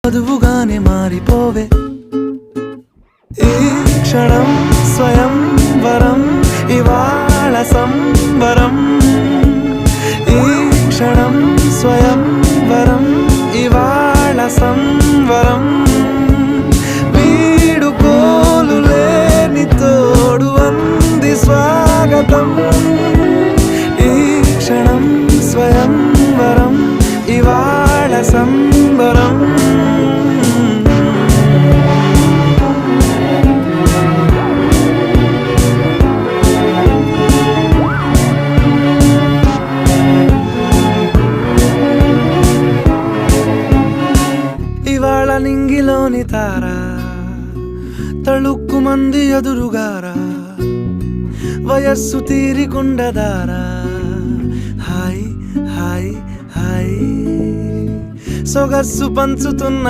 వధువుగానే మారిపోవే ఈ క్షణం స్వయం వరం ఇవాళ సంబరం ఈ క్షణం స్వయం వరం ఇవాళ సంవరం వీడుకోలు లేని తోడు అంది స్వాగతం ఈ క్షణం స్వయం వరం ఇవాళ సంబరం ఇవాళ నింగిలోని తారా తళుక్కు మంది ఎదురుగారా వయస్సు తీరికుండదారా హాయ్ హాయ్ హాయ్ సొగస్సు పంచుతున్న